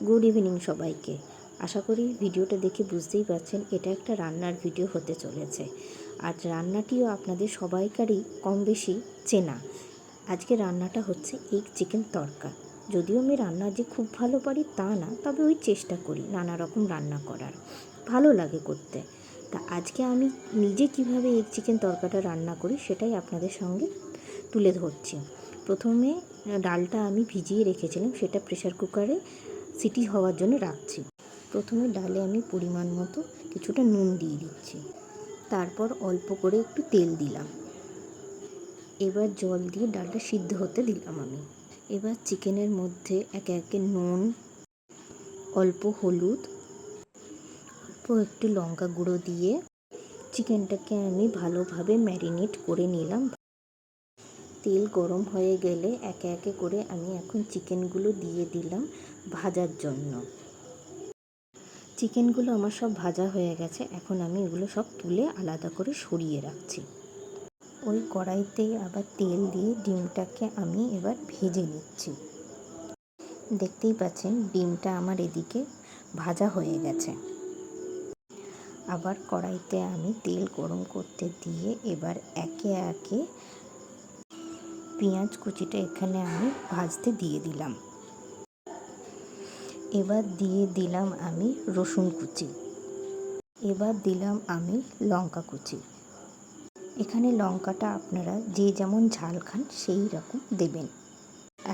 Good evening সবাইকে। আশা করি ভিডিওটা দেখে বুঝতেই পারছেন এটা একটা রান্নার ভিডিও হতে চলেছে। আর রান্নাটিও আপনাদের সবাইকারই কম বেশি চেনা। আজকে রান্নাটা হচ্ছে এগ চিকেন তড়কা। যদিও আমি রান্না যে খুব ভালো পারি তা না, তবে ওই চেষ্টা করি নানা রকম রান্না করার, ভালো লাগে করতে। তা আজকে আমি নিজে কিভাবে এগ চিকেন তড়কাটা রান্না করি সেটাই আপনাদের সঙ্গে তুলে ধরছি। প্রথমে ডালটা আমি ভিজিয়ে রেখেছিলাম, সেটা প্রেসার কুকারে সিটি হওয়ার জন্য রাখছি। প্রথমে ডালে আমি পরিমাণ মতো কিছুটা নুন দিয়ে দিচ্ছি, তারপর অল্প করে একটু তেল দিলাম। এবার জল দিয়ে ডালটা সিদ্ধ হতে দিলাম আমি। এবার চিকেনের মধ্যে একে একে নুন, অল্প হলুদ, অল্প একটু লঙ্কা গুঁড়ো দিয়ে চিকেনটাকে আমি ভালোভাবে ম্যারিনেট করে নিলাম। তেল গরম হয়ে গেলে একে একে করে আমি এখন চিকেনগুলো দিয়ে দিলাম ভাজার জন্য। চিকেনগুলো আমার সব ভাজা হয়ে গেছে, এখন আমি এগুলো সব তুলে আলাদা করে সরিয়ে রাখছি। ওই কড়াইতেই আবার তেল দিয়ে ডিমটাকে আমি এবার ভেজে নিচ্ছি। দেখতেই পাচ্ছেন ডিমটা আমার এদিকে ভাজা হয়ে গেছে। আবার কড়াইতে আমি তেল গরম করতে দিয়ে এবার একে একে পেঁয়াজ কুচিটা এখানে আমি ভাজতে দিয়ে দিলাম। এবার দিয়ে দিলাম আমি রসুন কুচি, এবার দিলাম আমি লঙ্কা কুচি। এখানে লঙ্কাটা আপনারা যে যেমন ঝাল খান সেই রকম দেবেন।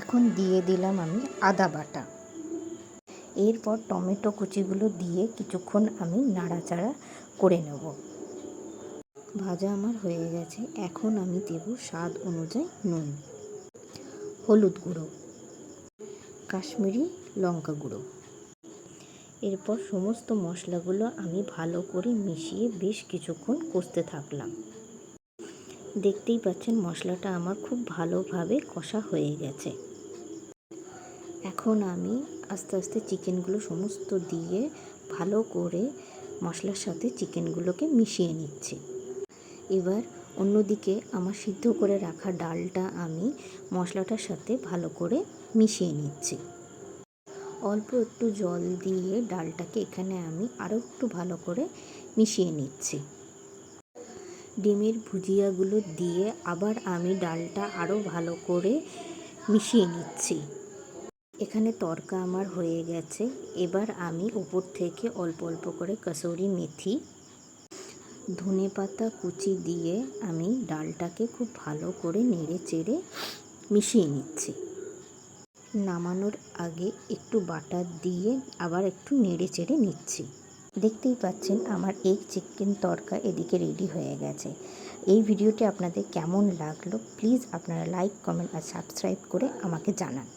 এখন দিয়ে দিলাম আমি আদা বাটা। এরপর টমেটো কুচিগুলো দিয়ে কিছুক্ষণ আমি নাড়াচাড়া করে নেব। ভাজা আমার হয়ে গেছে, এখন আমি দেব স্বাদ অনুযায়ী নুন, হলুদ গুঁড়ো, কাশ্মীরি লঙ্কা গুঁড়ো। এরপর সমস্ত মশলাগুলো আমি ভালো করে মিশিয়ে বেশ কিছুক্ষণ কষতে থাকলাম। দেখতেই পাচ্ছেন মশলাটা আমার খুব ভালোভাবে কষা হয়ে গেছে। এখন আমি আস্তে আস্তে চিকেনগুলো সমস্ত দিয়ে ভালো করে মশলার সাথে চিকেনগুলোকে মিশিয়ে নিচ্ছি। এবার অন্যদিকে আমার সিদ্ধ করে রাখা ডালটা আমি মশলাটার সাথে ভালো করে মিশিয়ে নিচ্ছি। অল্প একটু জল দিয়ে ডালটাকে এখানে আমি আরও একটু ভালো করে মিশিয়ে নিচ্ছি। ডিমের ভুজিয়াগুলো দিয়ে আবার আমি ডালটা আরও ভালো করে মিশিয়ে নিচ্ছি। এখানে তড়কা আমার হয়ে গেছে। এবার আমি ওপর থেকে অল্প অল্প করে কসুরি মেথি, ধনেপাতা কুচি দিয়ে আমি ডালটাকে খুব ভালো করে নেড়ে চেড়ে মিশিয়ে নিচ্ছি। নামানোর আগে একটু বাটার দিয়ে আবার একটু নেড়ে চেড়ে নিচ্ছি। দেখতেই পাচ্ছেন আমার এগ চিকেন তড়কা এদিকে রেডি হয়ে গেছে। এই ভিডিওটি আপনাদের কেমন লাগলো প্লিজ আপনারা লাইক, কমেন্ট আর সাবস্ক্রাইব করে আমাকে জানান।